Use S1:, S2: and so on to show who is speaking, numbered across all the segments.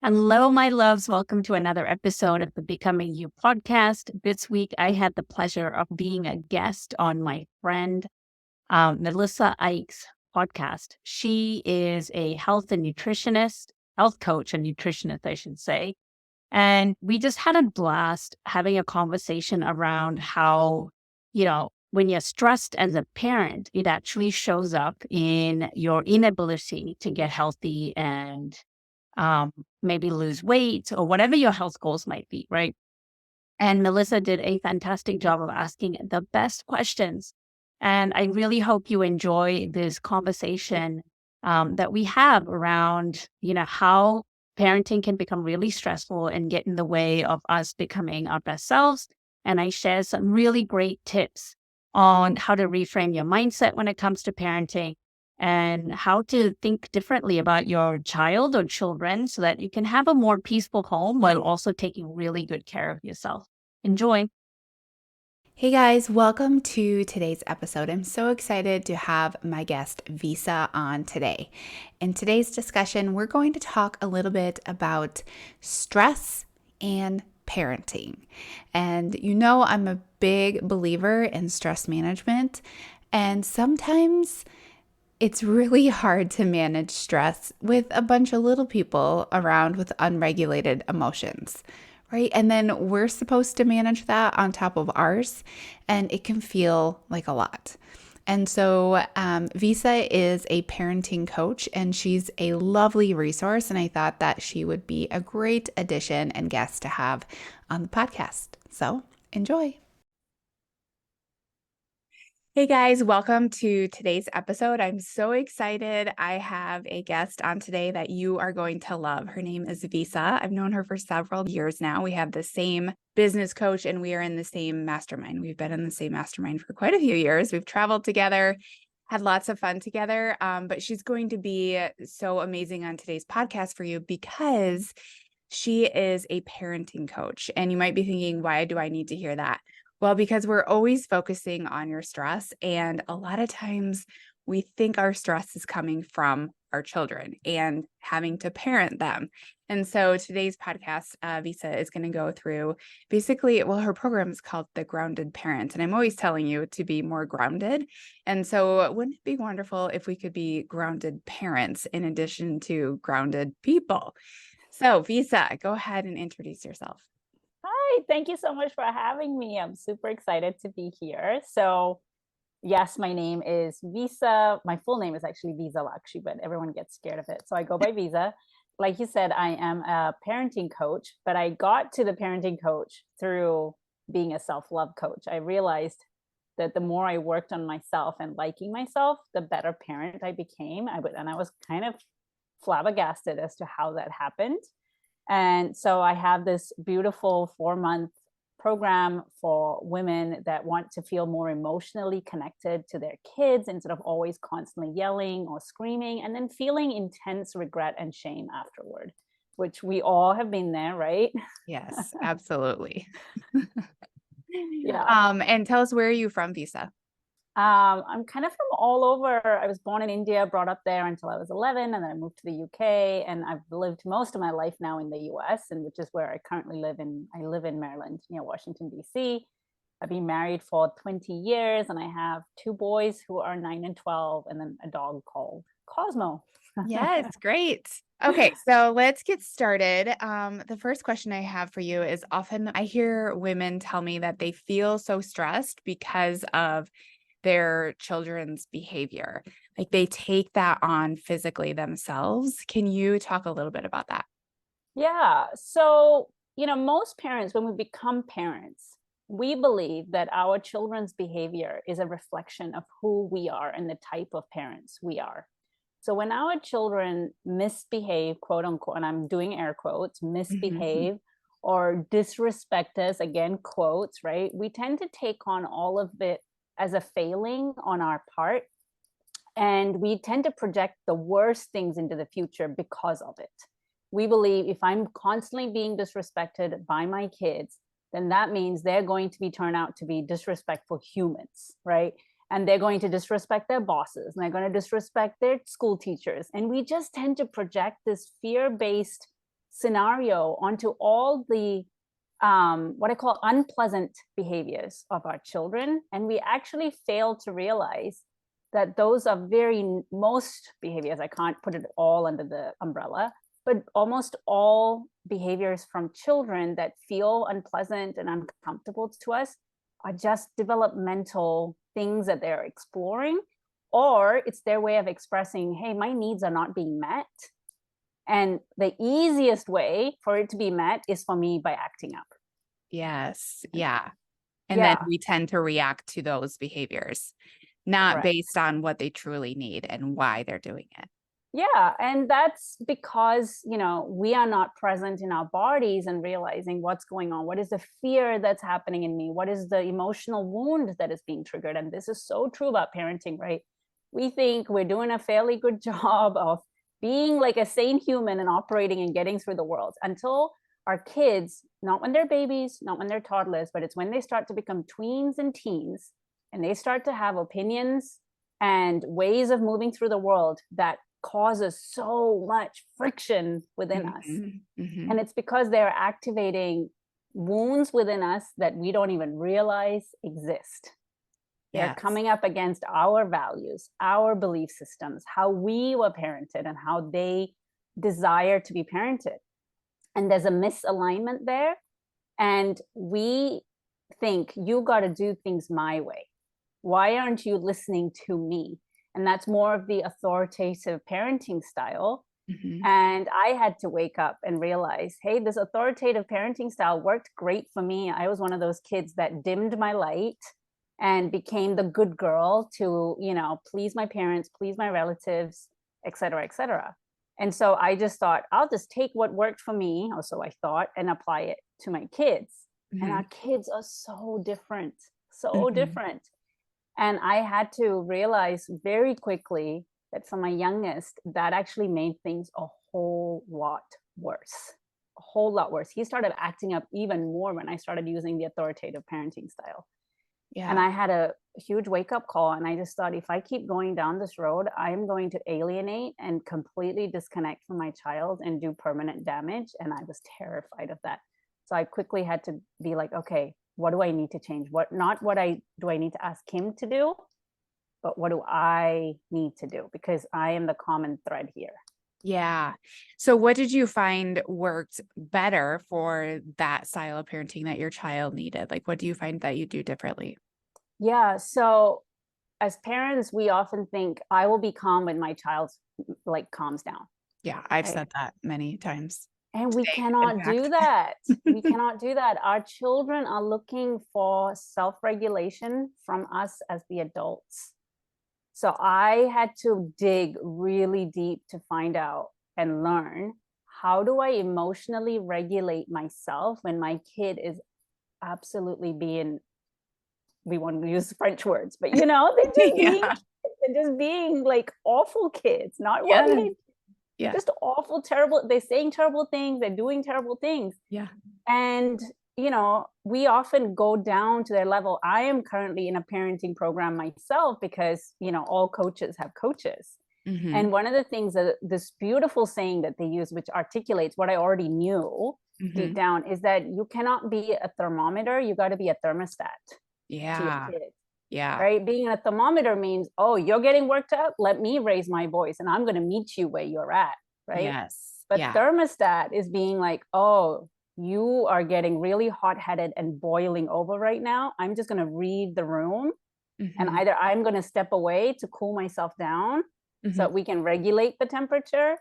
S1: Hello, my loves. Welcome to another episode of the Becoming You podcast. This week, I had the pleasure of being a guest on my friend Melissa Eich's podcast. She is a health coach and nutritionist, I should say. And we just had a blast having a conversation around how, when you're stressed as a parent, it actually shows up in your inability to get healthy and um, maybe lose weight or whatever your health goals might be, right? And Melissa did a fantastic job of asking the best questions. And I really hope you enjoy this conversation that we have around, how parenting can become really stressful and get in the way of us becoming our best selves. And I share some really great tips on how to reframe your mindset when it comes to parenting and how to think differently about your child or children so that you can have a more peaceful home while also taking really good care of yourself. Enjoy.
S2: Hey guys, welcome to today's episode. I'm so excited to have my guest Visa on today. In today's discussion, we're going to talk a little bit about stress and parenting. And I'm a big believer in stress management, and sometimes it's really hard to manage stress with a bunch of little people around with unregulated emotions, right? And then we're supposed to manage that on top of ours, and it can feel like a lot. And so Visa is a parenting coach, and she's a lovely resource. And I thought that she would be a great addition and guest to have on the podcast. So enjoy. Hey guys, welcome to today's episode. I'm so excited. I have a guest on today that you are going to love. Her name is Visa. I've known her for several years now. We have the same business coach and we are in the same mastermind. We've been in the same mastermind for quite a few years. We've traveled together, had lots of fun together. But she's going to be so amazing on today's podcast for you because she is a parenting coach. And you might be thinking, why do I need to hear that? Well, because we're always focusing on your stress. And a lot of times we think our stress is coming from our children and having to parent them. And so today's podcast, Visa is going to go through basically, well, her program is called The Grounded Parent. And I'm always telling you to be more grounded. And so wouldn't it be wonderful if we could be grounded parents in addition to grounded people? So Visa, go ahead and introduce yourself.
S3: Hi, thank you so much for having me. I'm super excited to be here. So, yes, my name is Visa. My full name is actually Visa Lakshi, but everyone gets scared of it. So I go by Visa. Like you said, I am a parenting coach, but I got to the parenting coach through being a self-love coach. I realized that the more I worked on myself and liking myself, the better parent I became. And I was kind of flabbergasted as to how that happened. And so I have this beautiful 4-month program for women that want to feel more emotionally connected to their kids instead of always constantly yelling or screaming and then feeling intense regret and shame afterward, which we all have been there, right?
S2: Yes, absolutely.
S3: Yeah.
S2: And tell us, where are you from, Visa?
S3: I'm kind of from all over. I was born in India, brought up there until I was 11, and then I moved to the UK, and I've lived most of my life now in the US, and which is where I currently live in. I live in Maryland, near Washington, D.C. I've been married for 20 years, and I have 2 boys who are 9 and 12, and then a dog called Cosmo.
S2: Yes, great. Okay, so let's get started. The first question I have for you is, often I hear women tell me that they feel so stressed because of their children's behavior. Like they take that on physically themselves. Can you talk a little bit about that?
S3: Yeah. So, most parents, when we become parents, we believe that our children's behavior is a reflection of who we are and the type of parents we are. So when our children misbehave, quote unquote, and I'm doing air quotes,
S2: Mhm.
S3: misbehave or disrespect us, again, quotes, right? We tend to take on all of it as a failing on our part. And we tend to project the worst things into the future because of it. We believe if I'm constantly being disrespected by my kids, then that means they're going to be turned out to be disrespectful humans, right? And they're going to disrespect their bosses and they're going to disrespect their school teachers. And we just tend to project this fear based scenario onto all the what I call unpleasant behaviors of our children. And we actually fail to realize that those are most behaviors, I can't put it all under the umbrella, but almost all behaviors from children that feel unpleasant and uncomfortable to us are just developmental things that they're exploring, or it's their way of expressing, hey, my needs are not being met. And the easiest way for it to be met is for me by acting up.
S2: Yes. Yeah. And then
S3: Yeah,
S2: we tend to react to those behaviors, not
S3: correct.
S2: based on what they truly need and why they're doing it.
S3: Yeah, and that's because, we are not present in our bodies and realizing what's going on. What is the fear that's happening in me? What is the emotional wound that is being triggered? And this is so true about parenting, right? We think we're doing a fairly good job of being like a sane human and operating and getting through the world until our kids, not when they're babies, not when they're toddlers, but it's when they start to become tweens and teens and they start to have opinions and ways of moving through the world that causes so much friction within us.
S2: Mm-hmm.
S3: And it's because they're activating wounds within us that we don't even realize exist. They're coming up against our values, our belief systems, how we were parented and how they desire to be parented. And there's a misalignment there. And we think, you got to do things my way. Why aren't you listening to me? And that's more of the authoritative parenting style.
S2: Mm-hmm.
S3: And I had to wake up and realize, hey, this authoritative parenting style worked great for me. I was one of those kids that dimmed my light and became the good girl to, please my parents, please my relatives, et cetera, et cetera. And so I just thought, I'll just take what worked for me, or so I thought, and apply it to my kids.
S2: Mm-hmm.
S3: And our kids are so different, so
S2: Mm-hmm.
S3: different. And I had to realize very quickly that for my youngest, that actually made things a whole lot worse. A whole lot worse. He started acting up even more when I started using the authoritative parenting style.
S2: Yeah.
S3: And I had a huge wake-up call. And I just thought, if I keep going down this road, I'm going to alienate and completely disconnect from my child and do permanent damage. And I was terrified of that. So I quickly had to be like, okay, what do I need to change? Not what do I need to ask him to do, but what do I need to do? Because I am the common thread here.
S2: Yeah. So what did you find worked better for that style of parenting that your child needed? Like, what do you find that you do differently?
S3: Yeah. So as parents, we often think I will be calm when my child calms down.
S2: Yeah. I've said that many times.
S3: And we
S2: Today,
S3: cannot do that. We cannot do that. Our children are looking for self-regulation from us as the adults. So I had to dig really deep to find out and learn, how do I emotionally regulate myself when my kid is absolutely being, we want to use French words, but they're just being like awful kids, not what we need.
S2: Yeah.
S3: Just awful, terrible. They're saying terrible things. They're doing terrible things.
S2: Yeah.
S3: And, we often go down to their level. I am currently in a parenting program myself because, all coaches have coaches.
S2: Mm-hmm.
S3: And one of the things that this beautiful saying that they use, which articulates what I already knew deep down, is that you cannot be a thermometer. You got to be a thermostat to your kids.
S2: Yeah.
S3: Right. Being a thermometer means, oh, you're getting worked up. Let me raise my voice and I'm going to meet you where you're at. Right.
S2: Yes.
S3: But thermostat is being like, oh, you are getting really hot-headed and boiling over right now. I'm just going to read the room. And either I'm going to step away to cool myself down so we can regulate the temperature,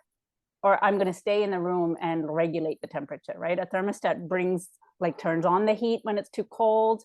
S3: or I'm going to stay in the room and regulate the temperature. Right. A thermostat turns on the heat when it's too cold,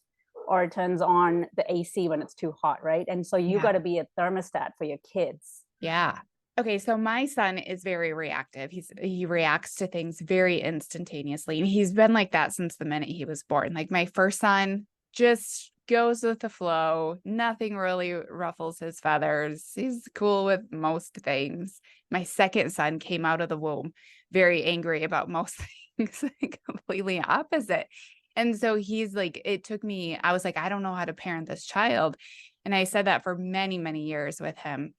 S3: or it turns on the AC when it's too hot, right? And so you got to be a thermostat for your kids.
S2: Yeah. Okay, so my son is very reactive. He reacts to things very instantaneously. And he's been like that since the minute he was born. Like my first son just goes with the flow. Nothing really ruffles his feathers. He's cool with most things. My second son came out of the womb very angry about most things, completely opposite. And so he's like, I was like, I don't know how to parent this child. And I said that for many, many years with him.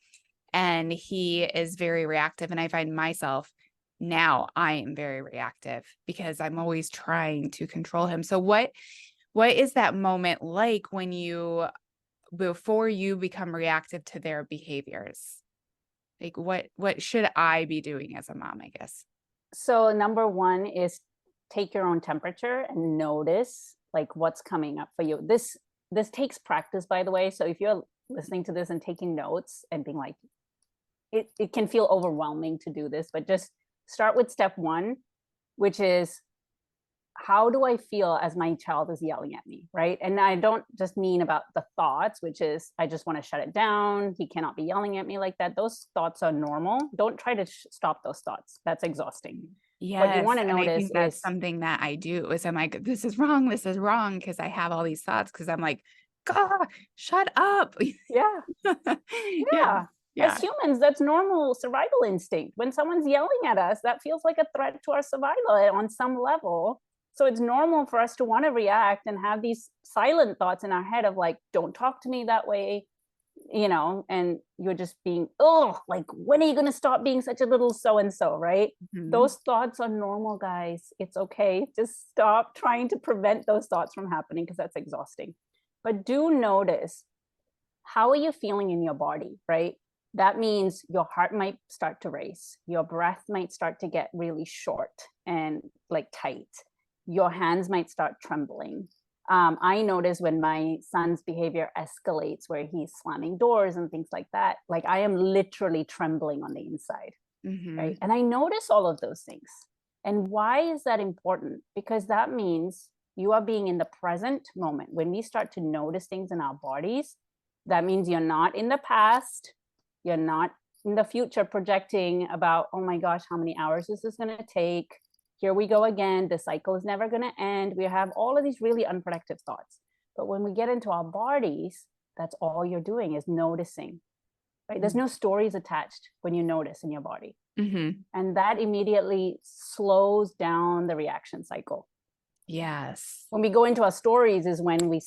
S2: And he is very reactive. And I find myself now I am very reactive because I'm always trying to control him. So what is that moment like when before you become reactive to their behaviors? Like what should I be doing as a mom, I guess?
S3: So number one is take your own temperature and notice like what's coming up for you. This takes practice, by the way. So if you're listening to this and taking notes and being like, it can feel overwhelming to do this, but just start with step one, which is, how do I feel as my child is yelling at me, right? And I don't just mean about the thoughts, which is, I just want to shut it down. He cannot be yelling at me like that. Those thoughts are normal. Don't try to stop those thoughts. That's exhausting. What you
S2: Yes.
S3: want to
S2: And I
S3: notice
S2: think that's
S3: is,
S2: something that I do is I'm like, this is wrong. This is wrong. Cause I have all these thoughts. Cause I'm like, God, shut up.
S3: yeah,
S2: Yeah.
S3: yeah. As
S2: Yeah.
S3: humans, that's normal survival instinct. When someone's yelling at us, that feels like a threat to our survival on some level. So it's normal for us to want to react and have these silent thoughts in our head of like, don't talk to me that way, and you're just being, oh, like, when are you going to stop being such a little so-and-so, right?
S2: Mhm.
S3: Those thoughts are normal, guys. It's okay. Just stop trying to prevent those thoughts from happening because that's exhausting. But do notice, how are you feeling in your body, right? That means your heart might start to race. Your breath might start to get really short and like tight. Your hands might start trembling. I notice when my son's behavior escalates, where he's slamming doors and things like that, like I am literally trembling on the inside, right? And I notice all of those things. And why is that important? Because that means you are being in the present moment. When we start to notice things in our bodies, that means you're not in the past, you're not in the future projecting about, oh my gosh, how many hours is this going to take? Here we go again. The cycle is never going to end. We have all of these really unproductive thoughts. But when we get into our bodies, that's all you're doing is noticing, right? There's no stories attached when you notice in your body. And that immediately slows down the reaction cycle.
S2: Yes.
S3: When we go into our stories is when we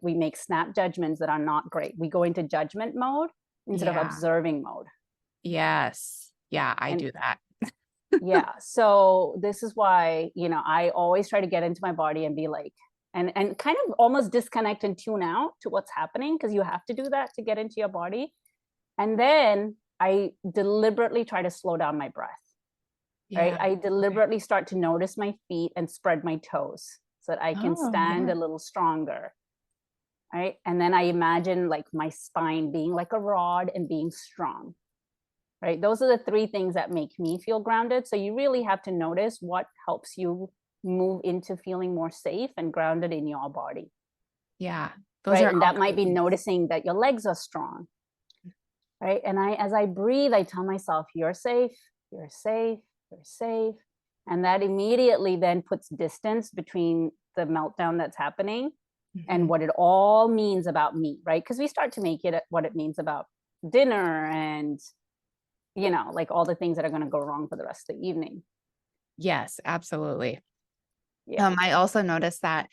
S3: we make snap judgments that are not great. We go into judgment mode instead of observing mode.
S2: Yes. Yeah, I do that.
S3: Yeah. So this is why, I always try to get into my body and be like, and kind of almost disconnect and tune out to what's happening, because you have to do that to get into your body. And then I deliberately try to slow down my breath. Right. I deliberately start to notice my feet and spread my toes so that I can stand a little stronger. Right. And then I imagine like my spine being like a rod and being strong. Right. Those are the three things that make me feel grounded. So you really have to notice what helps you move into feeling more safe and grounded in your body.
S2: Yeah.
S3: Right. And that might be noticing that your legs are strong. Right. And as I breathe, I tell myself, you're safe, you're safe, you're safe. And that immediately then puts distance between the meltdown that's happening and what it all means about me, right? Because we start to make it what it means about dinner and, like all the things that are going to go wrong for the rest of the evening.
S2: Yes, absolutely.
S3: Yeah.
S2: I also noticed that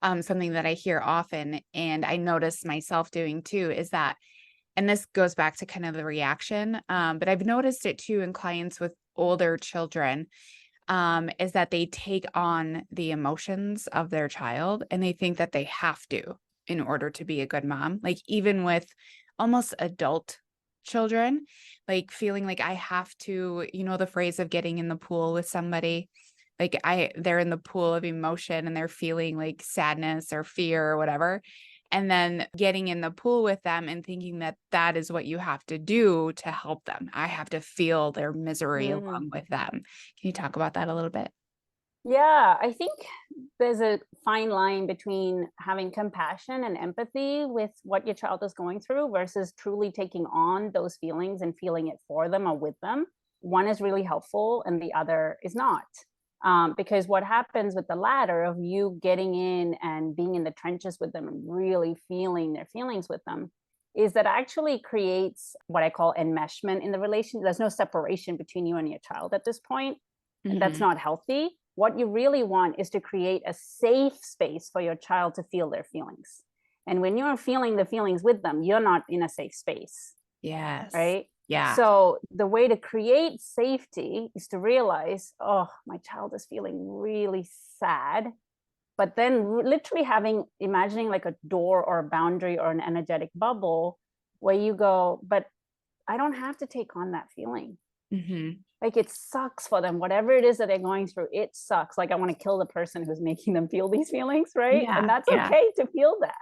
S2: something that I hear often, and I notice myself doing too, is that, and this goes back to kind of the reaction, but I've noticed it too in clients with older children, is that they take on the emotions of their child and they think that they have to in order to be a good mom. Like even with almost adult children, like feeling like I have to, the phrase of getting in the pool with somebody, like they're in the pool of emotion and they're feeling like sadness or fear or whatever. And then getting in the pool with them and thinking that that is what you have to do to help them. I have to feel their misery along with them. Can you talk about that a little bit?
S3: Yeah, I think there's a fine line between having compassion and empathy with what your child is going through versus truly taking on those feelings and feeling it for them or with them. One is really helpful and the other is not. Because what happens with the latter of you getting in and being in the trenches with them and really feeling their feelings with them is that actually creates what I call enmeshment in the relation. There's no separation between you and your child at this point. And that's not healthy. What you really want is to create a safe space for your child to feel their feelings. And when you're feeling the feelings with them, you're not in a safe space.
S2: Yes.
S3: Right.
S2: Yeah.
S3: So the way to create safety is to realize, oh, my child is feeling really sad. But then literally imagining like a door or a boundary or an energetic bubble where you go, but I don't have to take on that feeling.
S2: Mm-hmm.
S3: Like it sucks for them, whatever it is that they're going through, it sucks. Like I want to kill the person who's making them feel these feelings, right?
S2: Yeah.
S3: And that's
S2: Yeah.
S3: okay to feel that.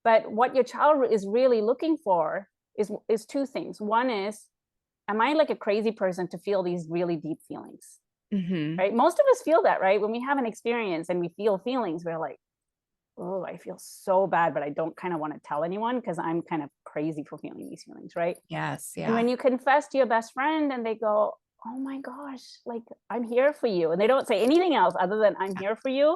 S3: But what your child is really looking for is two things. One is, am I like a crazy person to feel these really deep feelings?
S2: Mm-hmm.
S3: Right? Most of us feel that, right? When we have an experience and we feel feelings, we're like, oh, I feel so bad, but I don't kind of want to tell anyone because I'm kind of crazy for feeling these feelings, right?
S2: Yes.
S3: And
S2: Yeah.
S3: when you confess to your best friend and they go, oh my gosh, like I'm here for you. And they don't say anything else other than I'm here for you.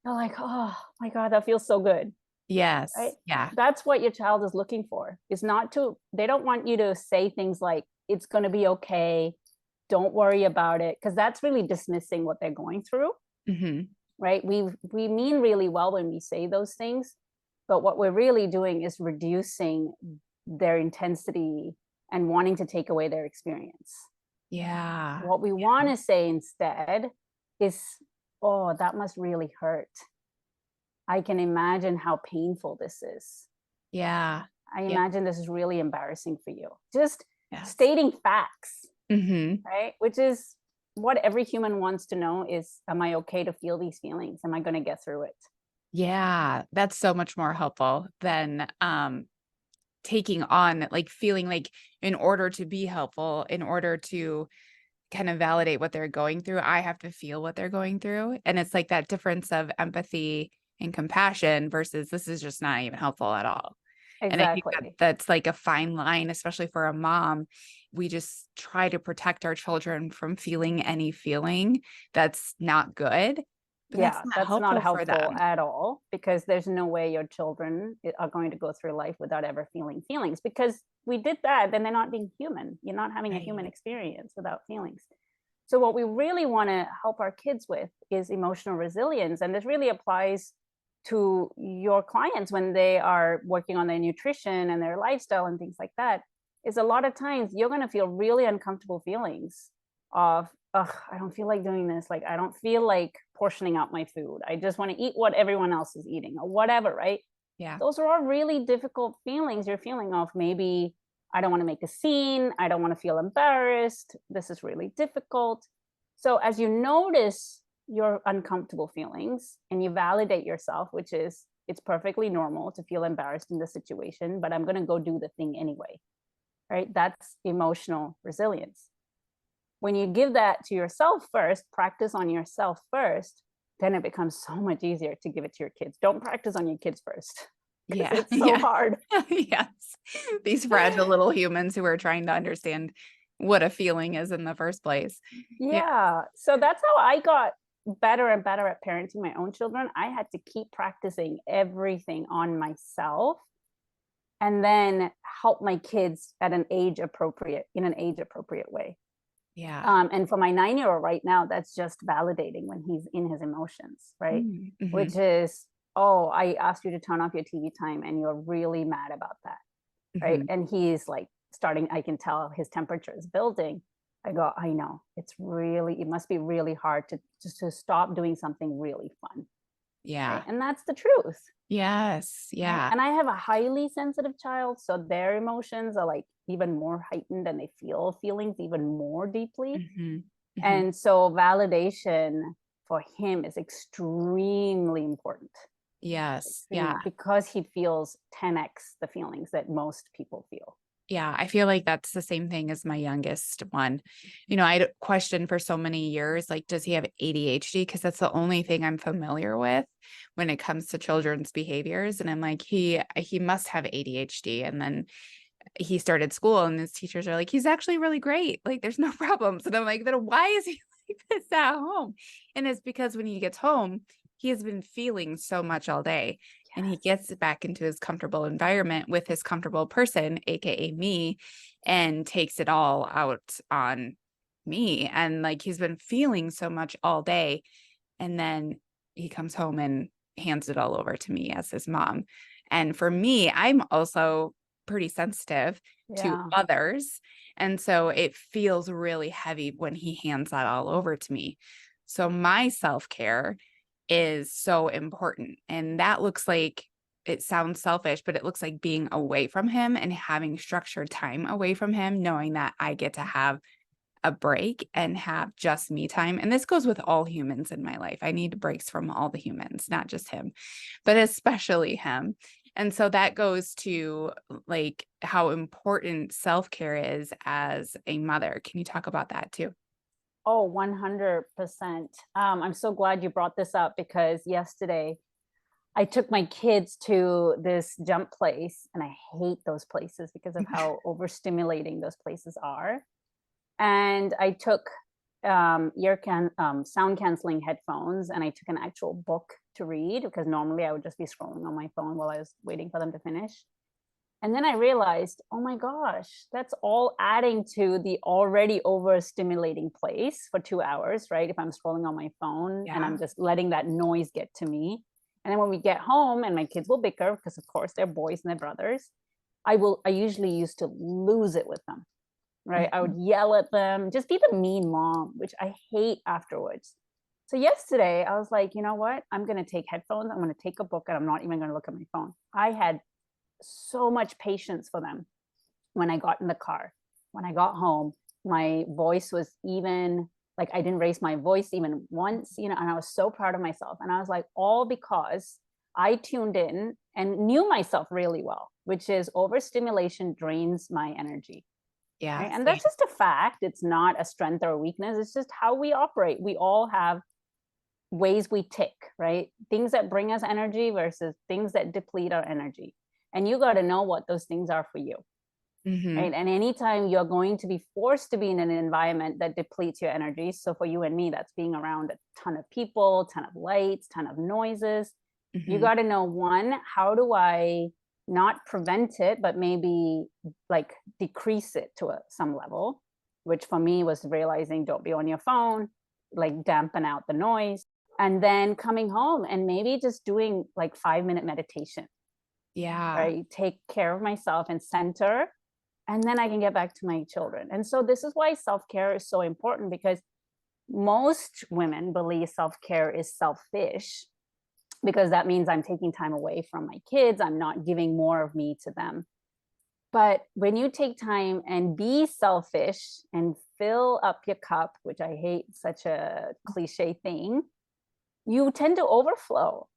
S3: They're like, oh my God, that feels so good.
S2: Yes.
S3: Right?
S2: Yeah.
S3: That's what your child is looking for. Is not to, they don't want you to say things like, it's going to be okay. Don't worry about it. Because that's really dismissing what they're going through.
S2: Mm-hmm.
S3: Right? We mean really well when we say those things. But what we're really doing is reducing their intensity and wanting to take away their experience.
S2: Yeah.
S3: What we want to say instead is, oh, that must really hurt. I can imagine how painful this is.
S2: Yeah.
S3: I
S2: Yeah.
S3: imagine this is really embarrassing for you. Just
S2: Yes.
S3: stating facts,
S2: Mm-hmm.
S3: right? Which is what every human wants to know is, am I okay to feel these feelings? Am I going to get through it?
S2: Yeah. That's so much more helpful than taking on, like feeling like in order to be helpful, in order to kind of validate what they're going through, I have to feel what they're going through. And it's like that difference of empathy and compassion versus this is just not even helpful at all. And I think that
S3: Exactly.
S2: that's like a fine line, especially for a mom. We just try to protect our children from feeling any feeling that's not good, but that's
S3: Yeah,
S2: not
S3: that's not
S2: helpful for
S3: helpful
S2: them.
S3: at all because there's no way your children are going to go through life without ever feeling feelings because we did that, then they're not being human. You're not having a human
S2: Right.
S3: experience without feelings. So what we really want to help our kids with is emotional resilience. And this really applies to your clients when they are working on their nutrition and their lifestyle and things like that, is a lot of times you're going to feel really uncomfortable feelings of, ugh, I don't feel like doing this. Like, I don't feel like portioning out my food. I just want to eat what everyone else is eating or whatever, right?
S2: Yeah.
S3: Those are all really difficult feelings you're feeling of. Maybe I don't want to make a scene. I don't want to feel embarrassed. This is really difficult. So as you notice your uncomfortable feelings and you validate yourself, which is it's perfectly normal to feel embarrassed in this situation, but I'm going to go do the thing anyway, right? That's emotional resilience. When you give that to yourself first, practice on yourself first, then it becomes so much easier to give it to your kids. Don't practice on your kids first.
S2: Yeah.
S3: It's so hard.
S2: Yes. These fragile little humans who are trying to understand what a feeling is in the first place.
S3: Yeah. So that's how I got better and better at parenting my own children. I had to keep practicing everything on myself and then help my kids at an age appropriate way.
S2: Yeah.
S3: And for my 9-year-old right now, that's just validating when he's in his emotions, right?
S2: Mm-hmm.
S3: Which is, oh, I asked you to turn off your TV time and you're really mad about that, right?
S2: Mm-hmm.
S3: And he's like starting, I can tell his temperature is building. I go, I know, it must be really hard to just to stop doing something really fun.
S2: Yeah.
S3: Right? And that's the truth.
S2: Yes.
S3: Right?
S2: Yeah.
S3: And I have a highly sensitive child, so their emotions are like even more heightened and they feel feelings even more deeply.
S2: Mm-hmm. Mm-hmm.
S3: And so validation for him is extremely important.
S2: Yes. Yeah.
S3: Because he feels 10x the feelings that most people feel.
S2: Yeah. I feel like that's the same thing as my youngest one. I questioned for so many years, like, does he have ADHD? Because that's the only thing I'm familiar with when it comes to children's behaviors. And I'm like, he must have ADHD. And then he started school and his teachers are like, he's actually really great. Like, there's no problems. And I'm like, then why is he like this at home? And it's because when he gets home, he has been feeling so much all day. Yes. And he gets back into his comfortable environment with his comfortable person, AKA me, and takes it all out on me. And like, he's been feeling so much all day. And then he comes home and hands it all over to me as his mom. And for me, I'm also pretty sensitive to others. And so it feels really heavy when he hands that all over to me. So my self-care is so important. And that looks like, it sounds selfish, but it looks like being away from him and having structured time away from him, knowing that I get to have a break and have just me time. And this goes with all humans in my life. I need breaks from all the humans, not just him, but especially him. And so that goes to like how important self-care is as a mother. Can you talk about that too?
S3: Oh, 100%. I'm so glad you brought this up because yesterday I took my kids to this jump place, and I hate those places because of how overstimulating those places are. And I took sound canceling headphones, and I took an actual book to read because normally I would just be scrolling on my phone while I was waiting for them to finish. And then I realized, oh my gosh, that's all adding to the already overstimulating place for 2 hours, right? If I'm scrolling on my phone and I'm just letting that noise get to me. And then when we get home and my kids will bicker because of course they're boys and they're brothers, I usually used to lose it with them, right? I would yell at them, just be the mean mom, which I hate afterwards. So yesterday I was like, you know what? I'm going to take headphones. I'm going to take a book and I'm not even going to look at my phone. I had so much patience for them when I got in the car. When I got home, my voice was even, like, I didn't raise my voice even once, and I was so proud of myself. And I was like, all because I tuned in and knew myself really well, which is overstimulation drains my energy.
S2: Yeah.
S3: Right? And that's just a fact. It's not a strength or a weakness. It's just how we operate. We all have ways we tick, right? Things that bring us energy versus things that deplete our energy. And you got to know what those things are for you. Right. And anytime you're going to be forced to be in an environment that depletes your energy. So for you and me, that's being around a ton of people, ton of lights, ton of noises. You got to know, one, how do I not prevent it, but maybe like decrease it to some level, which for me was realizing don't be on your phone, like dampen out the noise. And then coming home and maybe just doing like 5-minute meditation.
S2: Yeah.
S3: Right. Take care of myself and center, and then I can get back to my children. And so this is why self-care is so important, because most women believe self-care is selfish, because that means I'm taking time away from my kids. I'm not giving more of me to them. But when you take time and be selfish and fill up your cup, which I hate, such a cliche thing, you tend to overflow.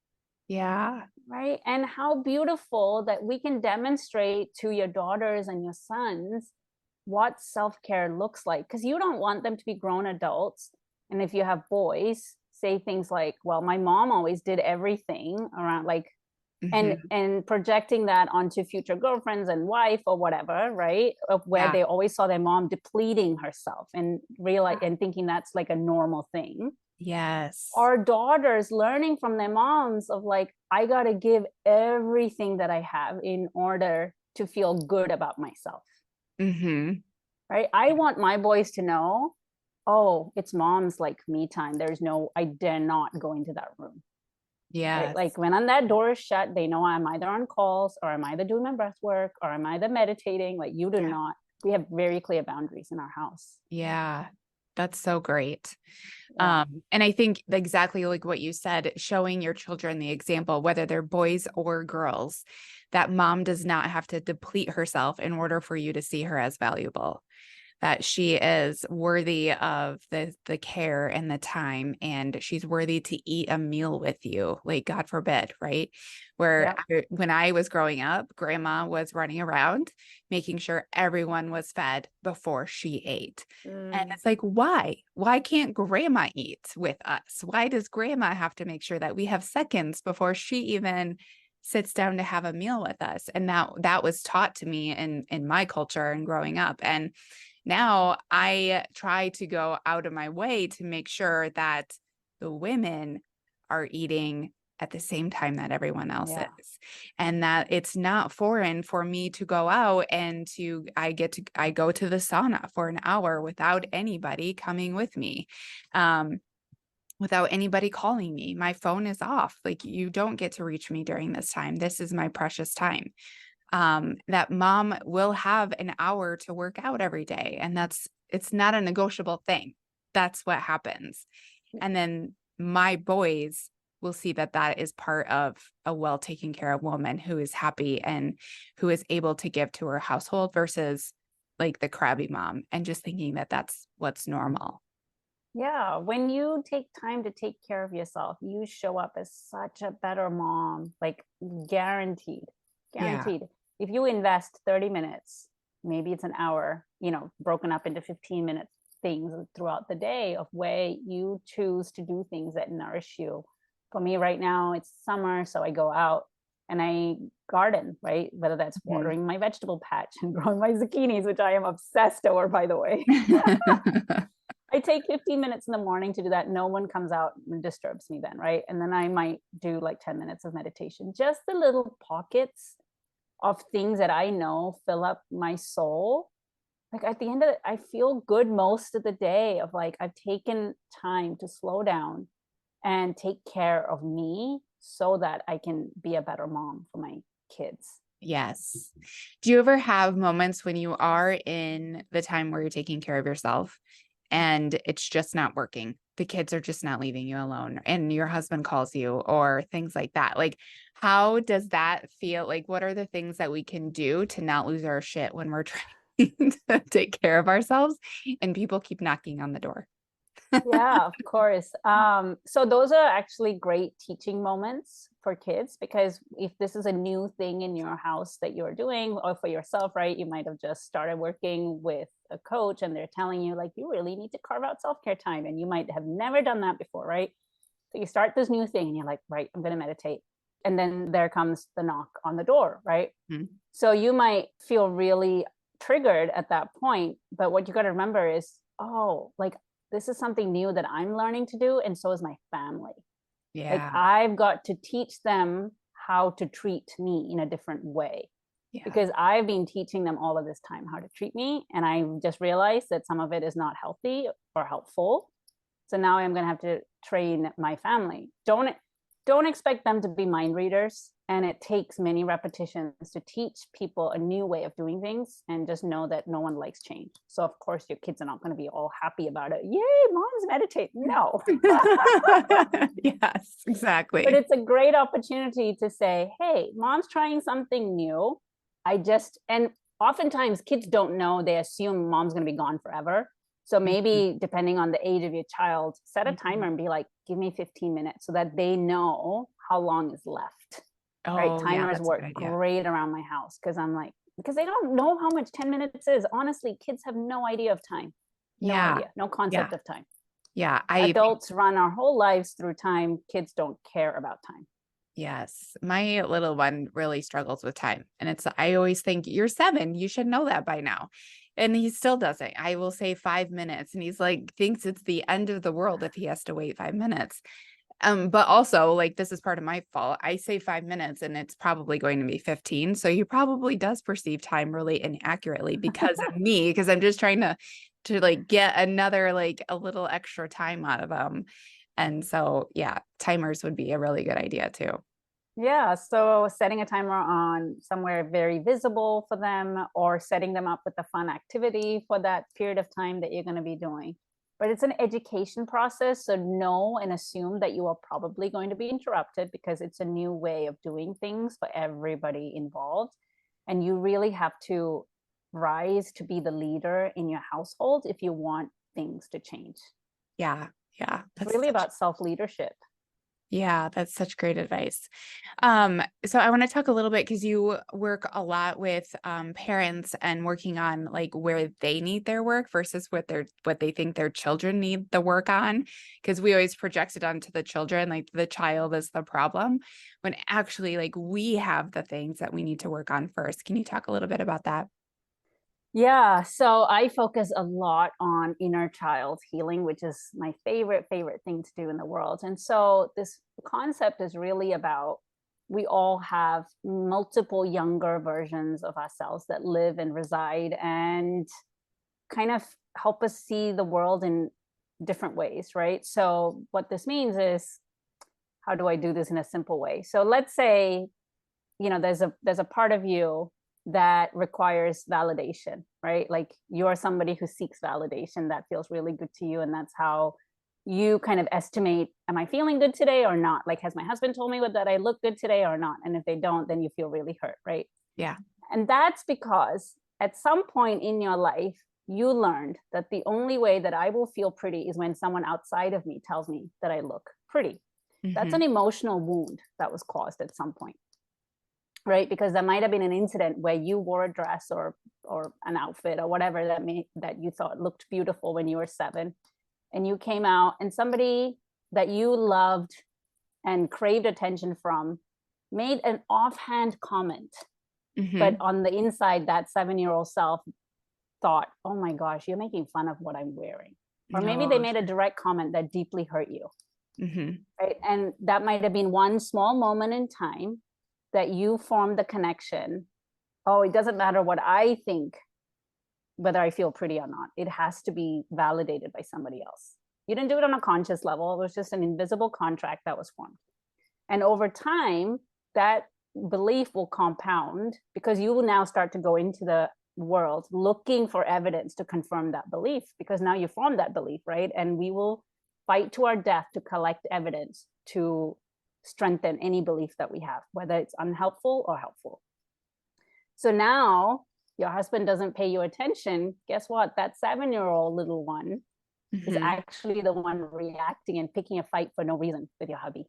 S2: Yeah.
S3: Right. And how beautiful that we can demonstrate to your daughters and your sons what self-care looks like, because you don't want them to be grown adults. And if you have boys, say things like, well, my mom always did everything around, like, and projecting that onto future girlfriends and wife or whatever, right? Of where they always saw their mom depleting herself and realize and thinking that's like a normal thing.
S2: Yes.
S3: Our daughters learning from their moms of like, I got to give everything that I have in order to feel good about myself. Right. I want my boys to know, oh, it's mom's like me time. There's no, I dare not go into that room.
S2: Yeah.
S3: Right? Like when that door is shut, they know I'm either on calls or I'm either doing my breath work or I'm either meditating. Like you do not, we have very clear boundaries in our house.
S2: Yeah. That's so great. And I think exactly like what you said, showing your children the example, whether they're boys or girls, that mom does not have to deplete herself in order for you to see her as valuable, that she is worthy of the care and the time, and she's worthy to eat a meal with you, like God forbid, right? Where when I was growing up, grandma was running around making sure everyone was fed before she ate. And it's like, why can't grandma eat with us? Why does grandma have to make sure that we have seconds before she even sits down to have a meal with us? And that was taught to me in my culture and growing up. And now I try to go out of my way to make sure that the women are eating at the same time that everyone else is. And that it's not foreign for me to go out and I go to the sauna for an hour without anybody coming with me. Without anybody calling me. My phone is off. Like, you don't get to reach me during this time. This is my precious time. that mom will have an hour to work out every day. And it's not a negotiable thing. That's what happens. And then my boys will see that that is part of a well taken care of woman who is happy and who is able to give to her household versus like the crabby mom and just thinking that that's what's normal.
S3: Yeah, when you take time to take care of yourself, you show up as such a better mom, like guaranteed,
S2: Yeah.
S3: guaranteed. If you invest 30 minutes, maybe it's an hour, broken up into 15-minute things throughout the day of way you choose to do things that nourish you. For me right now, it's summer, so I go out and I garden, right? Whether that's watering my vegetable patch and growing my zucchinis, which I am obsessed over, by the way. I take 15 minutes in the morning to do that. No one comes out and disturbs me then, right? And then I might do like 10 minutes of meditation. Just the little pockets of things that I know fill up my soul. Like at the end of it, I feel good most of the day of like, I've taken time to slow down and take care of me so that I can be a better mom for my kids.
S2: Yes. Do you ever have moments when you are in the time where you're taking care of yourself and it's just not working? The kids are just not leaving you alone and your husband calls you or things like that. Like, how does that feel? Like, what are the things that we can do to not lose our shit when we're trying to take care of ourselves and people keep knocking on the door?
S3: Yeah, of course. So those are actually great teaching moments for kids because if this is a new thing in your house that you're doing or for yourself, right? You might have just started working with a coach and they're telling you like you really need to carve out self-care time and you might have never done that before, right? So you start this new thing and you're like, right, I'm going to meditate. And then there comes the knock on the door, right?
S2: Mm-hmm.
S3: So you might feel really triggered at that point, but what you got to remember is, oh, like this is something new that I'm learning to do. And so is my family.
S2: Yeah.
S3: Like I've got to teach them how to treat me in a different way because I've been teaching them all of this time how to treat me. And I just realized that some of it is not healthy or helpful. So now I'm going to have to train my family. Don't expect them to be mind readers. And it takes many repetitions to teach people a new way of doing things and just know that no one likes change. So of course your kids are not going to be all happy about it. Yay, mom's meditate. No.
S2: Yes, exactly.
S3: But it's a great opportunity to say, hey, mom's trying something new. And oftentimes kids don't know, they assume mom's going to be gone forever. So maybe depending on the age of your child, set a timer and be like, give me 15 minutes so that they know how long is left. Right? Timers work great around my house because they don't know how much 10 minutes is. Honestly, kids have no idea of time. No idea, no concept of time.
S2: Yeah.
S3: Adults run our whole lives through time. Kids don't care about time.
S2: Yes. My little one really struggles with time. And I always think you're 7. You should know that by now. And he still doesn't. I will say 5 minutes and he's like, thinks it's the end of the world if he has to wait 5 minutes. But also like, this is part of my fault. I say 5 minutes and it's probably going to be 15. So he probably does perceive time really inaccurately because of me, because I'm just trying to like get another, like a little extra time out of him. And so, yeah, timers would be a really good idea too.
S3: Yeah. So setting a timer on somewhere very visible for them or setting them up with a fun activity for that period of time that you're going to be doing. But it's an education process. So know and assume that you are probably going to be interrupted because it's a new way of doing things for everybody involved. And you really have to rise to be the leader in your household if you want things to change.
S2: Yeah. Yeah.
S3: It's really about self-leadership.
S2: Yeah, that's such great advice. So I want to talk a little bit because you work a lot with parents and working on like where they need their work versus what they think their children need the work on. Because we always project it onto the children, like the child is the problem, when actually like we have the things that we need to work on first. Can you talk a little bit about that?
S3: Yeah, so I focus a lot on inner child healing, which is my favorite thing to do in the world. And so this concept is really about we all have multiple younger versions of ourselves that live and reside and kind of help us see the world in different ways, right? So what this means is, how do I do this in a simple way? So let's say, there's a part of you that requires validation, right? Like you're somebody who seeks validation that feels really good to you. And that's how you kind of estimate, am I feeling good today or not? Like, has my husband told me that I look good today or not? And if they don't, then you feel really hurt, right?
S2: Yeah.
S3: And that's because at some point in your life, you learned that the only way that I will feel pretty is when someone outside of me tells me that I look pretty. That's an emotional wound that was caused at some point, right? Because there might have been an incident where you wore a dress or an outfit or whatever that you thought looked beautiful when you were 7, and you came out and somebody that you loved and craved attention from made an offhand comment. But on the inside, that 7-year-old self thought, oh my gosh, you're making fun of what I'm wearing. Or maybe they made a direct comment that deeply hurt you. Right? And that might have been one small moment in time that you formed the connection. Oh, it doesn't matter what I think, whether I feel pretty or not. It has to be validated by somebody else. You didn't do it on a conscious level. It was just an invisible contract that was formed. And over time, that belief will compound because you will now start to go into the world looking for evidence to confirm that belief, because now you form that belief, right? And we will fight to our death to collect evidence to strengthen any belief that we have, whether it's unhelpful or helpful. So now your husband doesn't pay you attention. Guess what? That 7-year-old little one is actually the one reacting and picking a fight for no reason with your hubby.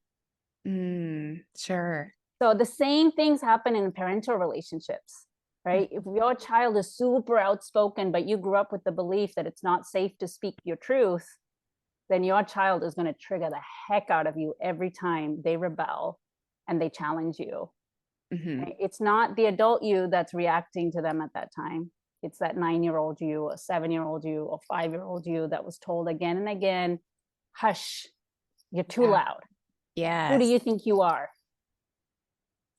S2: Sure.
S3: So the same things happen in parental relationships, right? If your child is super outspoken, but you grew up with the belief that it's not safe to speak your truth, then your child is going to trigger the heck out of you every time they rebel and they challenge you. Right? It's not the adult you that's reacting to them at that time. It's that 9-year-old you, or 7-year-old you, or 5-year-old you that was told again and again, hush, you're too loud.
S2: Yeah.
S3: Who do you think you are?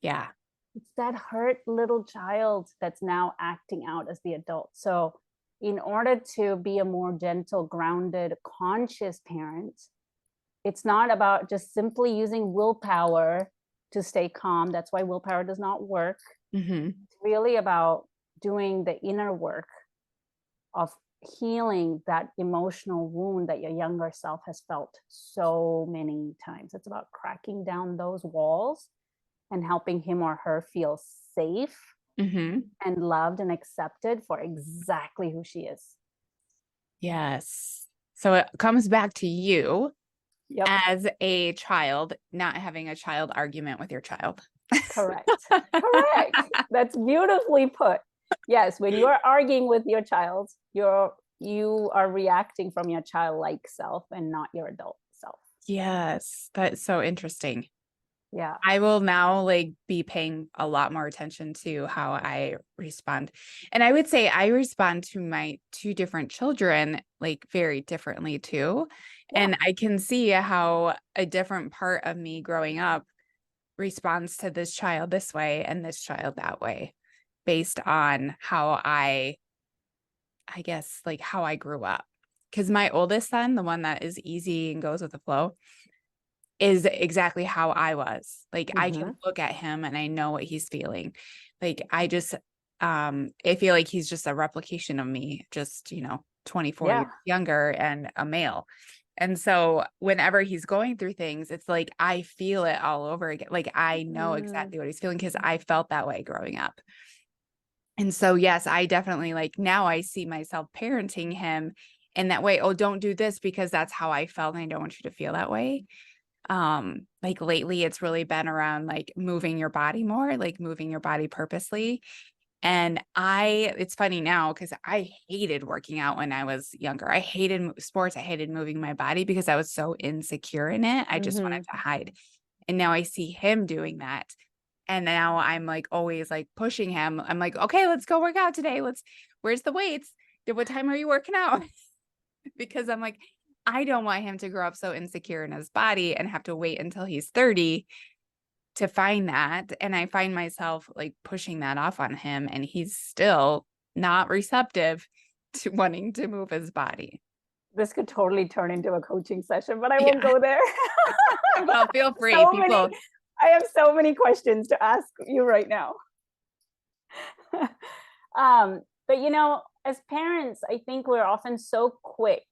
S2: Yeah.
S3: It's that hurt little child that's now acting out as the adult. So in order to be a more gentle, grounded, conscious parent, it's not about just simply using willpower to stay calm. That's why willpower does not work. It's really about doing the inner work of healing that emotional wound that your younger self has felt so many times. It's about cracking down those walls and helping him or her feel safe and loved and accepted for exactly who she is.
S2: Yes. So it comes back to you as a child, not having a child argument with your child.
S3: Correct. Correct. That's beautifully put. Yes, when you are arguing with your child, you are reacting from your childlike self and not your adult self.
S2: Yes, that's so interesting.
S3: Yeah.
S2: I will now be paying a lot more attention to how I respond. And I would say I respond to my 2 different children very differently too.
S3: Yeah.
S2: And I can see how a different part of me growing up responds to this child this way and this child that way, based on how I guess how I grew up. Because my oldest son, the one that is easy and goes with the flow, is exactly how I was. I can look at him and I know what he's feeling. I just, I feel like he's just a replication of me, just, 24 years younger and a male. And so whenever he's going through things, it's I feel it all over again. I know exactly what he's feeling because I felt that way growing up. And so, yes, I definitely now I see myself parenting him in that way. Oh, don't do this because that's how I felt. And I don't want you to feel that way. Lately it's really been around moving your body more, moving your body purposely. And it's funny now because I hated working out when I was younger. I hated sports. I hated moving my body because I was so insecure in it. I just wanted to hide. And now I see him doing that. And now I'm always pushing him. I'm okay, let's go work out today. Where's the weights? What time are you working out? Because I'm I don't want him to grow up so insecure in his body and have to wait until he's 30 to find that. And I find myself pushing that off on him, and he's still not receptive to wanting to move his body.
S3: This could totally turn into a coaching session, but I won't go there.
S2: Well, feel free.
S3: I have so many questions to ask you right now. But as parents, I think we're often so quick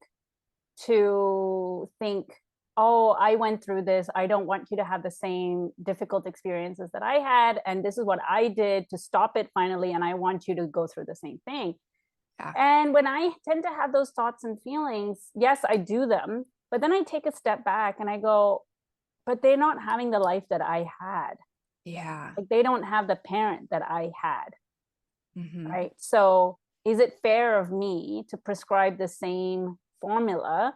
S3: to think, oh, I went through this. I don't want you to have the same difficult experiences that I had. And this is what I did to stop it finally. And I want you to go through the same thing.
S2: Yeah.
S3: And when I tend to have those thoughts and feelings, yes, I do them. But then I take a step back and I go, but they're not having the life that I had.
S2: Yeah.
S3: Like they don't have the parent that I had.
S2: Mm-hmm.
S3: Right. So is it fair of me to prescribe the same formula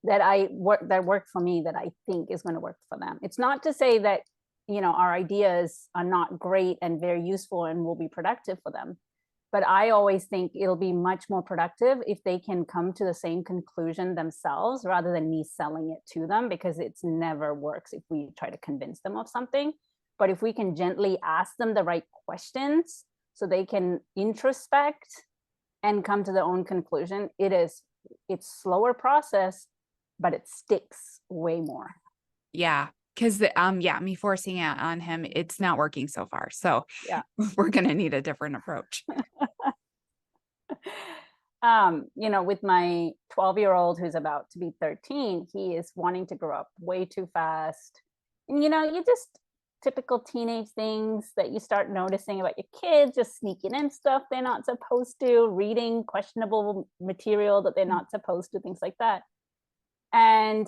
S3: that worked for me that I think is going to work for them? It's not to say that, our ideas are not great and very useful and will be productive for them. But I always think it'll be much more productive if they can come to the same conclusion themselves rather than me selling it to them, because it's never works if we try to convince them of something. But if we can gently ask them the right questions so they can introspect and come to their own conclusion, it's slower process, but it sticks way more.
S2: Yeah. Cause me forcing it on him, it's not working so far. So
S3: Yeah.
S2: we're going to need a different approach.
S3: With my 12-year-old who's about to be 13, he is wanting to grow up way too fast. And, you just typical teenage things that you start noticing about your kids, just sneaking in stuff they're not supposed to, reading questionable material that they're not supposed to, things like that. And,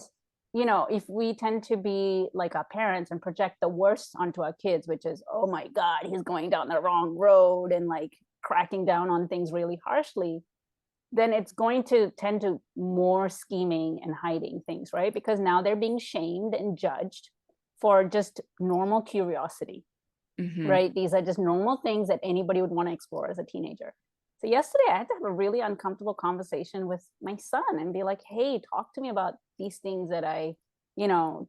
S3: if we tend to be like our parents and project the worst onto our kids, which is, oh my God, he's going down the wrong road and like cracking down on things really harshly, then it's going to tend to more scheming and hiding things, right? Because now they're being shamed and judged for just normal curiosity,
S2: Mm-hmm.
S3: right? These are just normal things that anybody would want to explore as a teenager. So yesterday I had to have a really uncomfortable conversation with my son and be like, hey, talk to me about these things that I,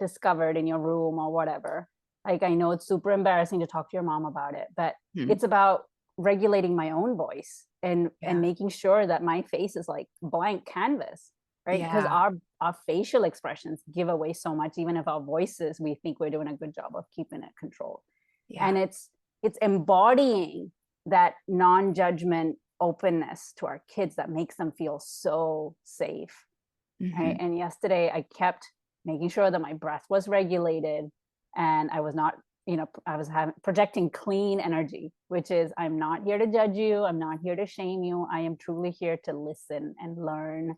S3: discovered in your room or whatever. Like, I know it's super embarrassing to talk to your mom about it, but it's about regulating my own voice and making sure that my face is like blank canvas, right? Because our facial expressions give away so much, even if our voices, we think we're doing a good job of keeping it controlled. Yeah. And it's embodying that non-judgment openness to our kids that makes them feel so safe. Right? And yesterday I kept making sure that my breath was regulated and I was not, I was projecting clean energy, which is, I'm not here to judge you. I'm not here to shame you. I am truly here to listen and learn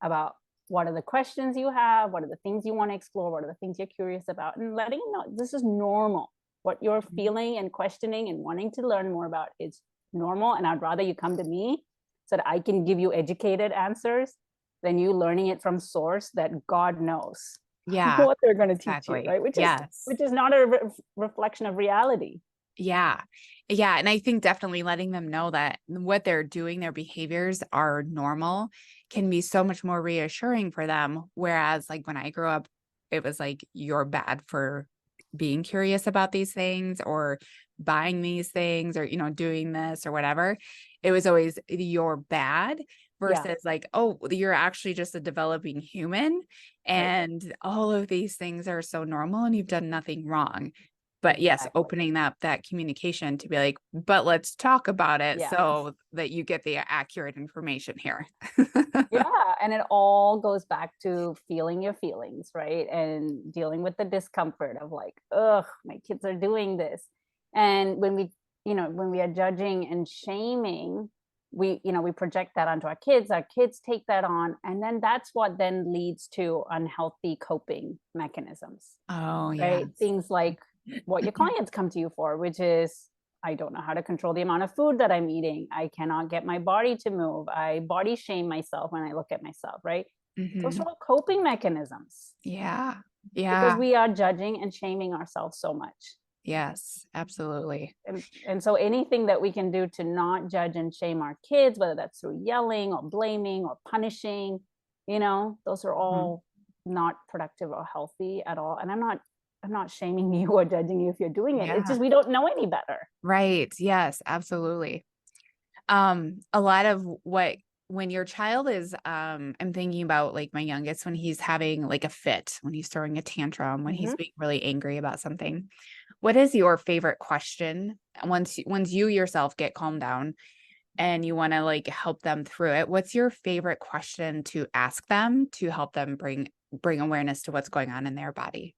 S3: about what are the questions you have, what are the things you want to explore, what are the things you're curious about, and letting you know this is normal. What you're feeling and questioning and wanting to learn more about is normal. And I'd rather you come to me so that I can give you educated answers than you learning it from source that God knows what they're going to teach you, right? Which is not a reflection of reality.
S2: Yeah. Yeah. And I think definitely letting them know that what they're doing, their behaviors are normal, can be so much more reassuring for them. Whereas like when I grew up, it was like, you're bad for being curious about these things or buying these things or, doing this or whatever. It was always, you're bad versus like, oh, you're actually just a developing human. And all of these things are so normal and you've done nothing wrong. But yes, opening up that communication to be like, but let's talk about it so that you get the accurate information here.
S3: Yeah. And it all goes back to feeling your feelings, right? And dealing with the discomfort of like, ugh, my kids are doing this. And when we are judging and shaming, we project that onto our kids take that on. And then that's what then leads to unhealthy coping mechanisms.
S2: Oh, yeah.
S3: Right. Things like what your clients come to you for, which is, I don't know how to control the amount of food that I'm eating. I cannot get my body to move. I body shame myself when I look at myself, right? Those are all coping mechanisms.
S2: Yeah.
S3: Because we are judging and shaming ourselves so much.
S2: Yes, absolutely.
S3: And so anything that we can do to not judge and shame our kids, whether that's through yelling or blaming or punishing, those are all not productive or healthy at all. And I'm not shaming you or judging you if you're doing it. It's just, we don't know any better.
S2: Right. Yes, absolutely. A lot of when your child is, I'm thinking about like my youngest, when he's having like a fit, when he's throwing a tantrum, when he's being really angry about something, What is your favorite question once you yourself get calmed down and you want to like help them through it? What's your favorite question to ask them to help them bring awareness to what's going on in their body?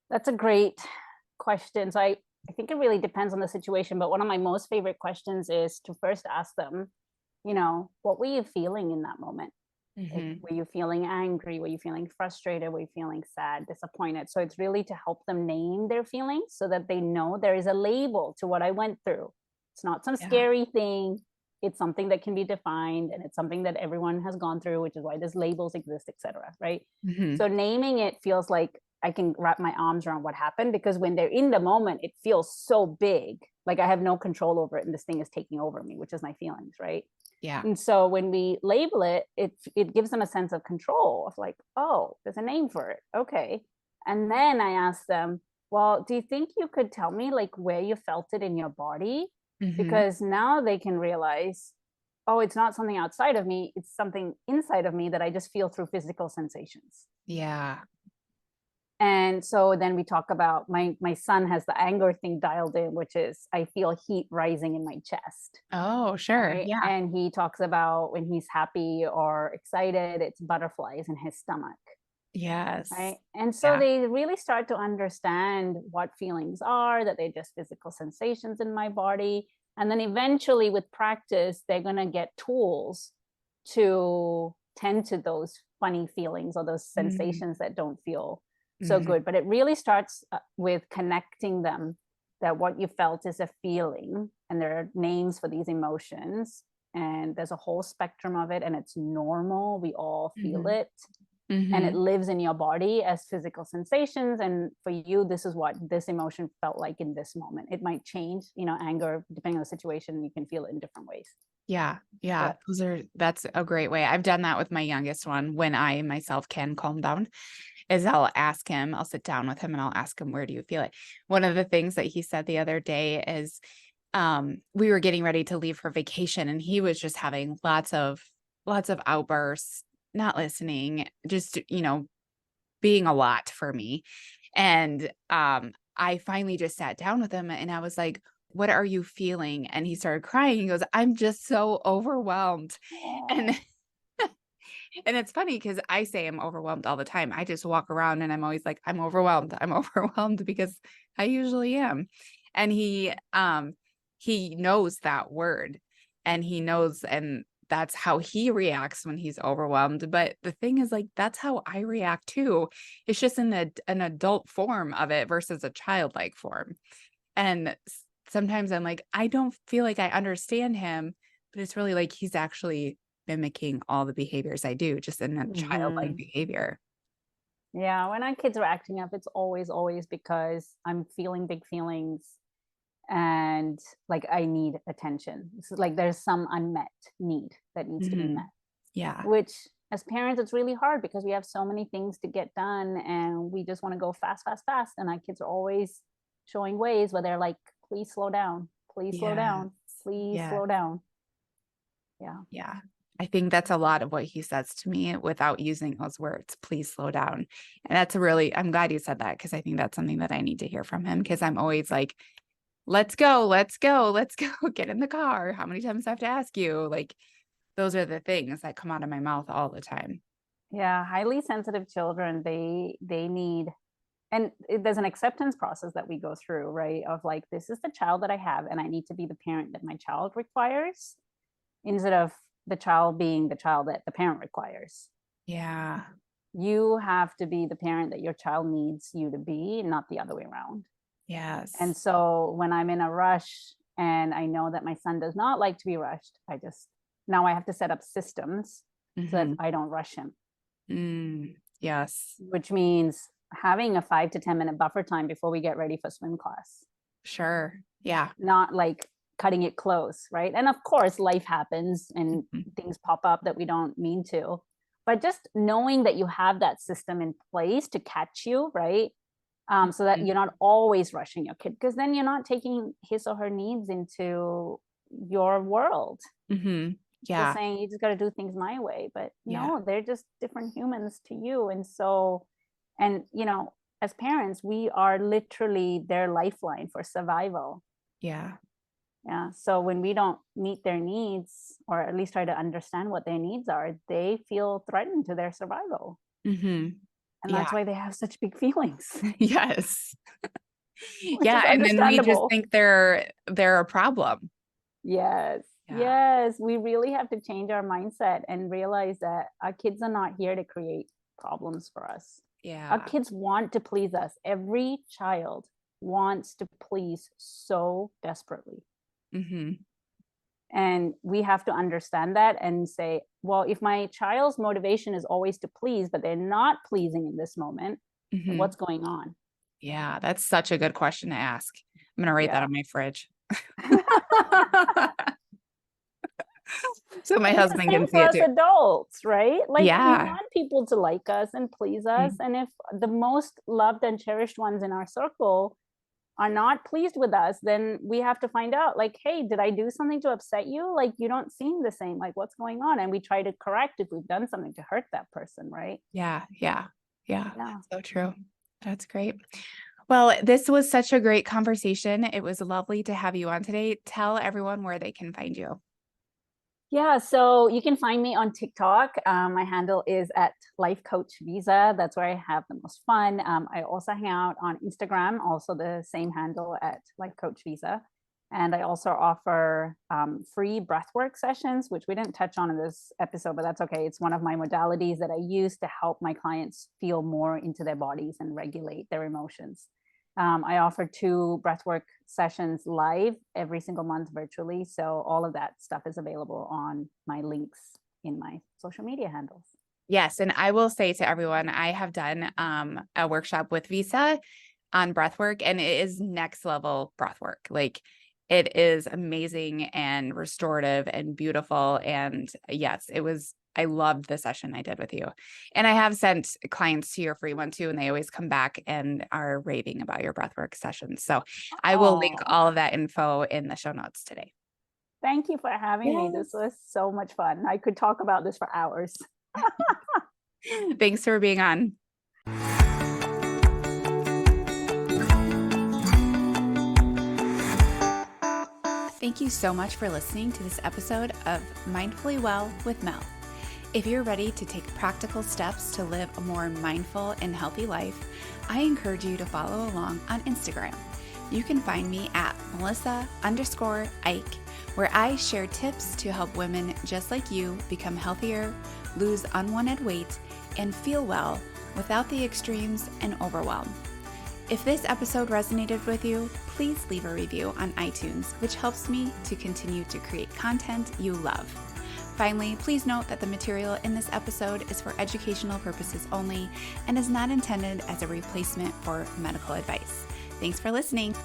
S3: That's a great question. So I think it really depends on the situation, but one of my most favorite questions is to first ask them, what were you feeling in that moment? Like,
S2: Mm-hmm.
S3: were you feeling angry? Were you feeling frustrated? Were you feeling sad, disappointed? So it's really to help them name their feelings so that they know there is a label to what I went through. It's not some
S2: Yeah.
S3: scary thing. It's something that can be defined, and it's something that everyone has gone through, which is why these labels exist, etc. Right?
S2: Mm-hmm.
S3: So naming it feels like I can wrap my arms around what happened, because when they're in the moment, it feels so big. Like I have no control over it and this thing is taking over me, which is my feelings, right?
S2: Yeah.
S3: And so when we label it, it gives them a sense of control of like, oh, there's a name for it. Okay. And then I ask them, well, do you think you could tell me like where you felt it in your body?
S2: Mm-hmm.
S3: Because now they can realize, oh, it's not something outside of me, it's something inside of me that I just feel through physical sensations.
S2: Yeah.
S3: And so then we talk about my son has the anger thing dialed in, which is I feel heat rising in my chest.
S2: Oh, sure.
S3: Right.
S2: Yeah.
S3: And he talks about when he's happy or excited, it's butterflies in his stomach.
S2: Yes.
S3: Right. And so
S2: Yeah.
S3: they really start to understand what feelings are, that they're just physical sensations in my body. And then eventually, with practice, they're going to get tools to tend to those funny feelings or those
S2: Mm-hmm.
S3: sensations that don't feel so
S2: Mm-hmm.
S3: good. But it really starts with connecting them that what you felt is a feeling, and there are names for these emotions, and there's a whole spectrum of it, and it's normal. We all feel
S2: Mm-hmm.
S3: it, and it
S2: Mm-hmm.
S3: lives in your body as physical sensations. And for you, this is what this emotion felt like in this moment. It might change, anger, depending on the situation, you can feel it in different ways.
S2: Yeah. Yeah.
S3: But
S2: That's a great way. I've done that with my youngest one when I myself can calm down. Is I'll sit down with him and I'll ask him, where do you feel it? One of the things that he said the other day is, we were getting ready to leave for vacation and he was just having lots of outbursts, not listening, just, being a lot for me. And, I finally just sat down with him and I was like, what are you feeling? And he started crying. He goes, I'm just so overwhelmed. And
S3: oh,
S2: And it's funny because I say I'm overwhelmed all the time. I just walk around and I'm always like, I'm overwhelmed. I'm overwhelmed because I usually am. And he knows that word and he knows, and that's how he reacts when he's overwhelmed. But the thing is, like, that's how I react too. It's just in an adult form of it versus a childlike form. And sometimes I'm like, I don't feel like I understand him, but it's really like he's actually mimicking all the behaviors I do, just in a childlike
S3: mhm.
S2: behavior.
S3: Yeah, when our kids are acting up, it's always because I'm feeling big feelings, and like I need attention. It's like there's some unmet need that needs to be met,
S2: Mhm. Yeah.
S3: which as parents, it's really hard because we have so many things to get done and we just want to go fast, fast, fast. And our kids are always showing ways where they're like, please slow down, please slow
S2: Yes.
S3: down, please
S2: Yes.
S3: slow down. Yeah.
S2: Yeah. I think that's a lot of what he says to me without using those words. Please slow down. And I'm glad you said that because I think that's something that I need to hear from him because I'm always like, let's go, let's go, let's go, get in the car. How many times do I have to ask you? Like, those are the things that come out of my mouth all the time.
S3: Yeah. Highly sensitive children, they need, and there's an acceptance process that we go through, right? Of like, this is the child that I have, and I need to be the parent that my child requires, instead of the child being the child that the parent requires.
S2: Yeah.
S3: You have to be the parent that your child needs you to be, not the other way around. And
S2: Yes.
S3: so when I'm in a rush and I know that my son does not like to be rushed, now I have to set up systems so that
S2: Mhm.
S3: I don't rush him,
S2: Yes.
S3: which means having a 5 to 10 minute buffer time before we get ready for swim class,
S2: Sure. Yeah.
S3: not like cutting it close, right? And of course, life happens and
S2: Mhm.
S3: things pop up that we don't mean to. But just knowing that you have that system in place to catch you, right? So that
S2: Mhm.
S3: you're not always rushing your kid, because then you're not taking his or her needs into your world.
S2: Mhm.
S3: Just
S2: Yeah.
S3: saying you just got to do things my way, but
S2: Yeah.
S3: no, they're just different humans to you. And so, and as parents, we are literally their lifeline for survival.
S2: Yeah.
S3: Yeah. So when we don't meet their needs, or at least try to understand what their needs are, they feel threatened to their survival.
S2: Mm-hmm.
S3: And
S2: Yeah.
S3: that's why they have such big feelings.
S2: Yes.
S3: Which
S2: Yeah.
S3: is
S2: And then we just
S3: understandable.
S2: think they're a problem.
S3: Yes.
S2: Yeah.
S3: Yes. We really have to change our mindset and realize that our kids are not here to create problems for us. Our
S2: Yeah.
S3: kids want to please us. Every child wants to please so desperately.
S2: Mm-hmm.
S3: And we have to understand that and say, well, if my child's motivation is always to please, but they're not pleasing in this moment,
S2: Mm-hmm.
S3: what's going on?
S2: Yeah. That's such a good question to ask. I'm going to write that
S3: Yeah.
S2: on my fridge. So my
S3: And it's the
S2: husband
S3: same
S2: can see
S3: for
S2: it
S3: us
S2: too.
S3: adults, right? Like, we
S2: Yeah.
S3: want people to like us and please us. And if the most loved and cherished ones in our circle are not pleased with us, then we have to find out, like, hey, did I do something to upset you? Like, you don't seem the same. Like, what's going on? And we try to correct if we've done something to hurt that person, right?
S2: Yeah. Yeah. Yeah.
S3: Yeah.
S2: That's so true. That's great. Well, this was such a great conversation. It was lovely to have you on today. Tell everyone where they can find you.
S3: Yeah, so you can find me on TikTok. My handle is at Life Coach Visa. That's where I have the most fun. I also hang out on Instagram, also the same handle at Life Coach Visa. And I also offer free breathwork sessions, which we didn't touch on in this episode, but that's okay. It's one of my modalities that I use to help my clients feel more into their bodies and regulate their emotions. I offer 2 breathwork sessions live every single month virtually. So all of that stuff is available on my links in my social media handles.
S2: Yes. And I will say to everyone, I have done a workshop with Visa on breathwork, and it is next level breathwork. Like, it is amazing and restorative and beautiful. And yes, I loved the session I did with you. And I have sent clients to your free one too, and they always come back and are raving about your breathwork sessions. So I will link all of that info in the show notes today.
S3: Thank you for having me. This was so much fun. I could talk about this for hours.
S2: Thanks for being on. Thank you so much for listening to this episode of Mindfully Well with Mel. If you're ready to take practical steps to live a more mindful and healthy life, I encourage you to follow along on Instagram. You can find me at Melissa_Eich, where I share tips to help women just like you become healthier, lose unwanted weight, and feel well without the extremes and overwhelm. If this episode resonated with you, please leave a review on iTunes, which helps me to continue to create content you love. Finally, please note that the material in this episode is for educational purposes only and is not intended as a replacement for medical advice. Thanks for listening.